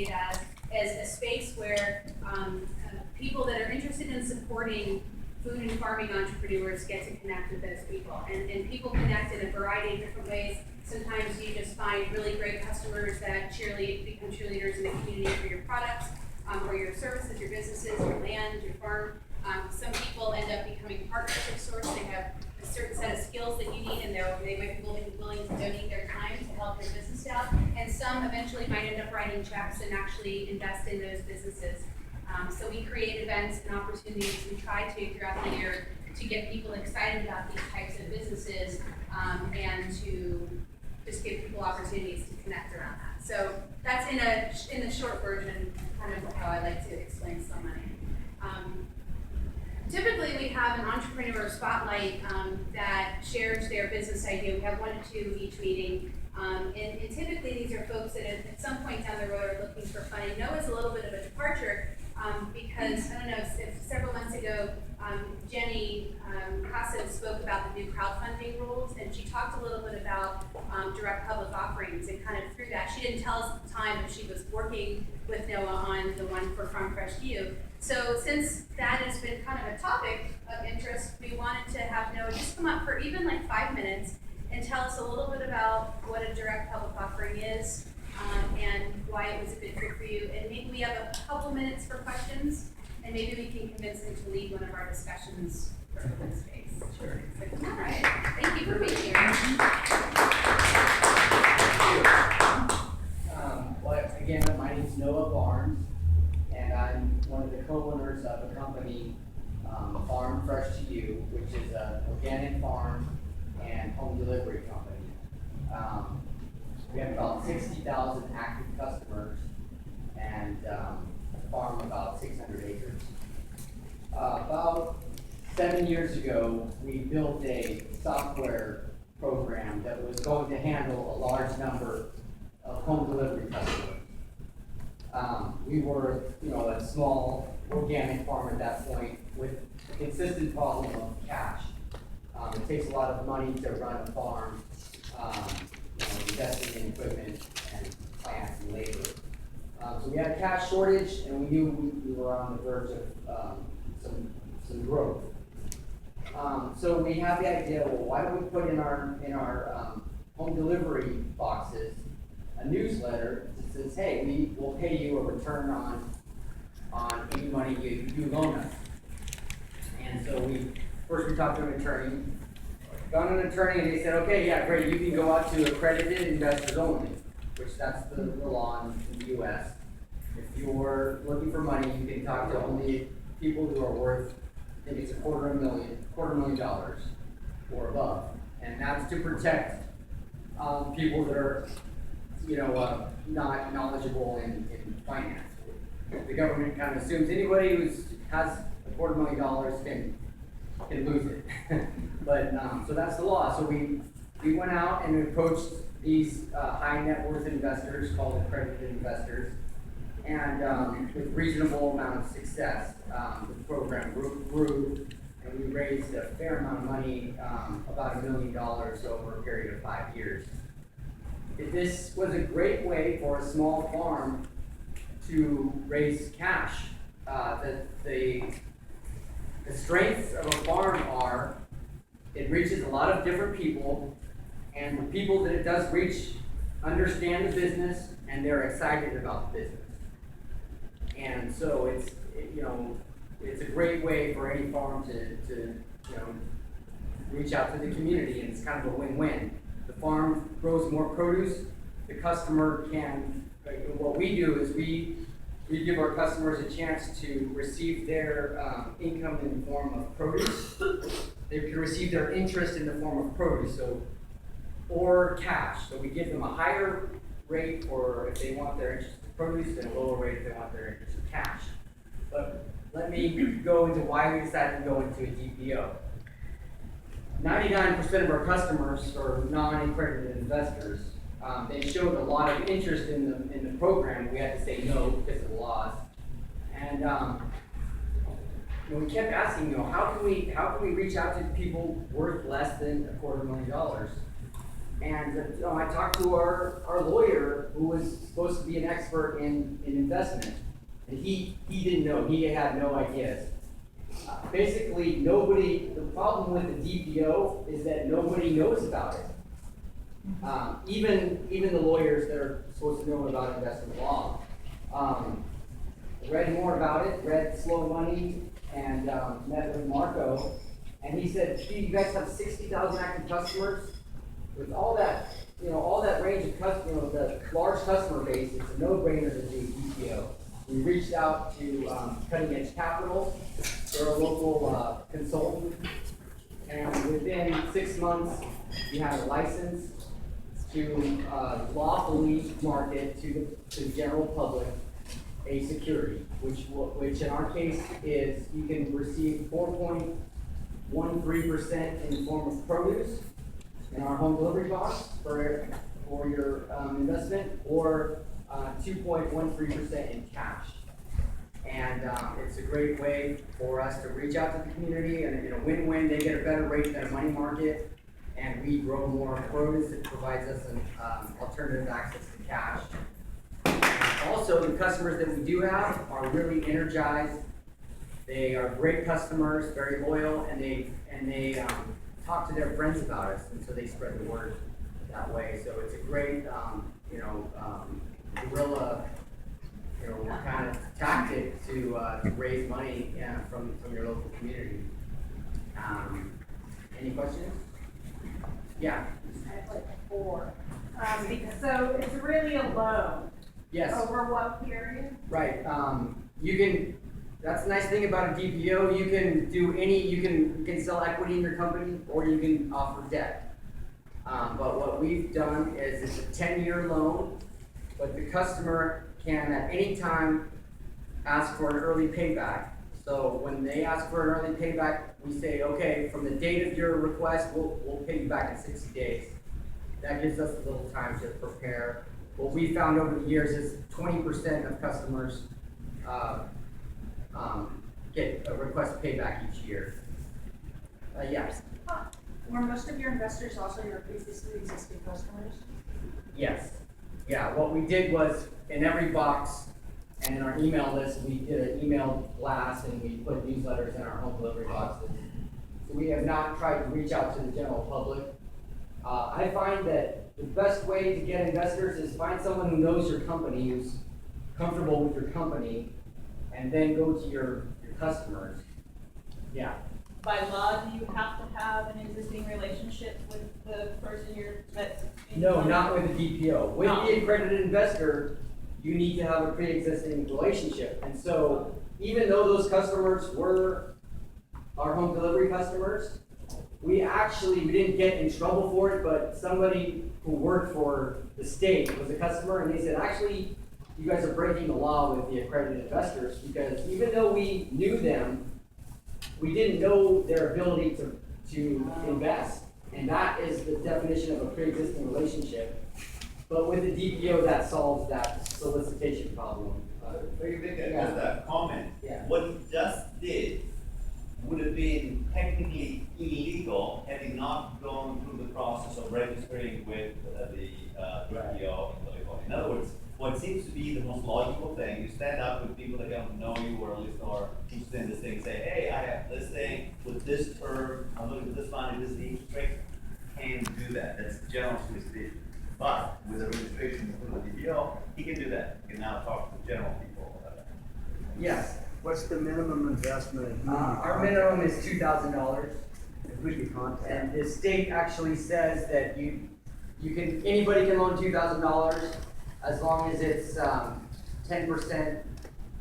see it as a space where people that are interested in supporting food and farming entrepreneurs get to connect with those people. And people connect in a variety of different ways. Sometimes you just find really great customers that become cheerleaders in the community for your products, or your services, your businesses, your land, your farm. Some people end up becoming partners of sorts. They have a certain set of skills that you need, and they might be willing to donate their time to help your business out. And some eventually might end up writing checks and actually invest in those businesses. So we create events and opportunities. We try to, throughout the year, to get people excited about these types of businesses, and to just give people opportunities to connect around that. So that's in the short version, kind of how I like to explain Slow Money. Typically, we have an entrepreneur spotlight that shares their business idea. We have 1 to 2 each meeting. And typically, these are folks that at some point down the road are looking for funding. Noah's a little bit of a departure because, I don't know, if several months ago, Jenny Casa spoke about the new crowdfunding rules, and she talked a little bit about direct public offerings and kind of through that. She didn't tell us at the time, but she was working with Noah on the one for Farm Fresh View. So since that has been kind of a topic of interest, we wanted to have Noah just come up for even like 5 minutes and tell us a little bit about what a direct public offering is, and why it was a good fit for you. And maybe we have a couple minutes for questions, and maybe we can convince him to lead one of our discussions for open space. Sure. So, all right, thank you for being here. Well, again, my name is Noah Barnes, and I'm one of the co-owners of a company, Farm Fresh to You, which is an organic farm and home delivery company. We have about 60,000 active customers and farm about 600 acres. About 7 years ago, we built a software program that was going to handle a large number of home delivery customers. We were, a small organic farm at that point with a consistent problem of cash. It takes a lot of money to run a farm, investing in equipment and plants and labor. So we had a cash shortage, and we knew we were on the verge of some growth. So we had the idea, well, why don't we put in our home delivery boxes a newsletter that says, hey, we will pay you a return on any money you loan us. And so first we talked to an attorney, found an attorney, and they said, okay, yeah, great, you can go out to accredited investors only, which that's the law in the US. If you're looking for money, you can talk to only people who are worth, I think it's $250,000 or above. And that's to protect people that are, not knowledgeable in finance. The government kind of assumes anybody who has $250,000 can lose it. But so that's the law. So we went out and approached these high net worth investors called accredited investors, and with reasonable amount of success, the program grew, and we raised a fair amount of money, about $1 million over a period of 5 years. This was a great way for a small farm to raise cash. The strengths of a farm are it reaches a lot of different people, and the people that it does reach understand the business and they're excited about the business. And so it's a great way for any farm to reach out to the community, and it's kind of a win-win. The farm grows more produce, the customer can, what we do is we give our customers a chance to receive their income in the form of produce. They can receive their interest in the form of produce, or cash. So we give them a higher rate for if they want their interest in produce, and a lower rate if they want their interest in cash. But let me go into why we decided to go into a DPO. 99% of our customers are non-accredited investors. They showed a lot of interest in the program. We had to say no because of the laws. And we kept asking, how can we reach out to people worth less than $250,000? And I talked to our lawyer, who was supposed to be an expert in investment, and he didn't know, he had no ideas. Basically, the problem with the DPO is that nobody knows about it. Even the lawyers that are supposed to know about investment law. Read more about it, read Slow Money, and met with Marco, and he said, "Gee, you guys have 60,000 active customers. With all that, all that range of customers, the large customer base, it's a no-brainer to do DPO." We reached out to Cutting Edge Capital, they're a local consultant, and within 6 months, we had a license to lawfully market to the general public a security, which in our case is you can receive 4.13% in the form of produce in our home delivery box for your investment, or 2.13% in cash. And it's a great way for us to reach out to the community, and in a win-win, they get a better rate than a money market, and we grow more produce. It provides us an alternative access to cash. Also, the customers that we do have are really energized. They are great customers, very loyal, and they talk to their friends about us, and so they spread the word that way. So it's a great, guerrilla, kind of tactic to raise money from your local community. Any questions? Yeah. I have like 4. So it's really a loan. Yes. Over what period? Right. That's the nice thing about a DPO. You can do you can sell equity in your company, or you can offer debt. But what we've done is it's a 10-year loan, but the customer can at any time ask for an early payback. So when they ask for an early payback, we say, okay, from the date of your request, we'll pay you back in 60 days. That gives us a little time to prepare. What we found over the years is 20% of customers get a request payback each year. Yes. Were most of your investors also your previously existing customers? Yes. Yeah, what we did was in every box and in our email list, we did an email blast and we put newsletters in our home delivery boxes. So we have not tried to reach out to the general public. I find that the best way to get investors is find someone who knows your company, who's comfortable with your company, and then go to your customers. Yeah. By law, do you have to have an existing relationship with the person that's in No, the not with the DPO. With No. the accredited investor, you need to have a pre-existing relationship. And so even though those customers were our home delivery customers, we didn't get in trouble for it, but somebody who worked for the state was a customer, and they said, actually, you guys are breaking the law with the accredited investors, because even though we knew them, we didn't know their ability to invest. And that is the definition of a pre-existing relationship. But with the DPO, that solves that solicitation problem. Just a comment. Yeah. What he just did would have been technically illegal had he not gone through the process of registering with the DPO. In other words, what seems to be the most logical thing, you stand up with people that don't know you or at least are interested in this thing, say, hey, I have this thing with this term, I'm looking at this money, this is the interest rate, can do that. That's the general solicitation. But with a registration through the DPO, he can do that. He can now talk to the general people about that. Yes. What's the minimum investment? Our minimum is $2,000. Who do you contact? And the state actually says that anybody can loan $2,000 as long as it's 10%,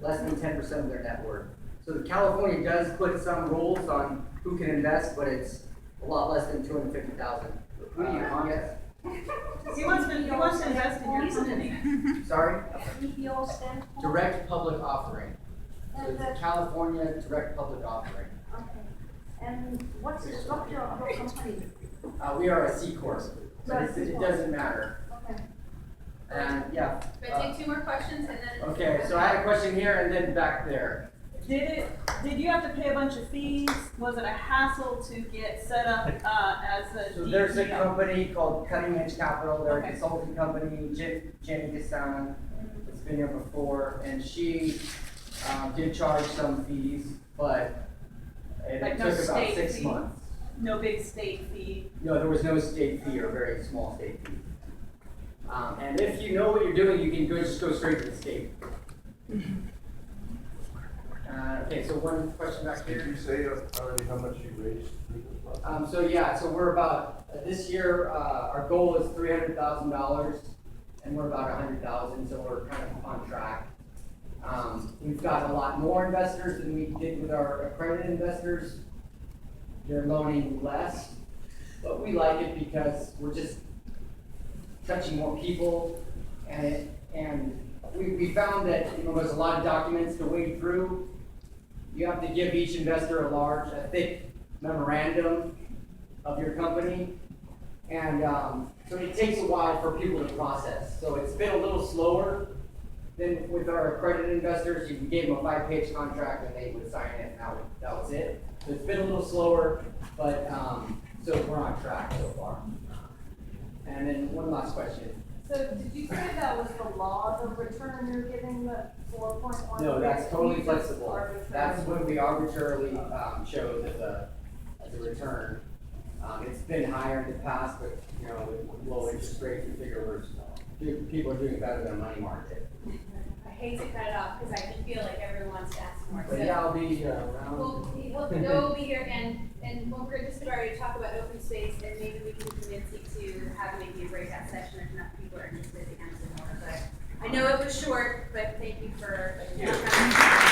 less than 10% of their net worth. So California does put some rules on who can invest, but it's a lot less than $250,000. Who do you contact? He wants to invest in your company. Sorry? DPO stand for? Direct public offering. So And it's a California direct public offering. Okay. And what's the structure of your company? We are a C corp, but it doesn't matter. Okay. And yeah. Can I take 2 more questions and then? Okay, so I had a question here and then back there. Did you have to pay a bunch of fees? Was it a hassle to get set up, as a So there's a DPO? company called Cutting Edge Capital, they're a Okay. consulting company, Jenny Gassan, has been here before, and she, did charge some fees, but it Like no took about state 6 fee? months. No big state fee? No, there was no state fee or very small state fee. And if you know what you're doing, you can just go straight to the state. Okay, so one question back Did here. you say already how much you raised through this process? So yeah, so we're about, this year, our goal is $300,000, and we're about 100,000, so we're kind of on track. We've got a lot more investors than we did with our accredited investors. They're loaning less, but we like it because we're just touching more people, and we found that, you know, there's a lot of documents to wade through. You have to give each investor a thick memorandum of your company, and so it takes a while for people to process. So it's been a little slower than with our accredited investors. You gave them a 5-page contract and they would sign it, and that was it. So it's been a little slower, but so we're on track so far. And then one last question. So did you say that was the law of return you're giving the 4.1? No, that's totally flexible. Arbitrary. That's what we arbitrarily chose as a return. It's been higher in the past, but you know, with low interest rates, we figure people are doing better than money market. I hate to cut it off, because I can feel like everyone wants to ask more, so. But yeah, I'll be around. We'll be here, and we're just starting to talk about open space, and maybe we can convince you to have maybe a breakout session if enough people are interested to answer more, but I know it was short, but thank you for. Thank you.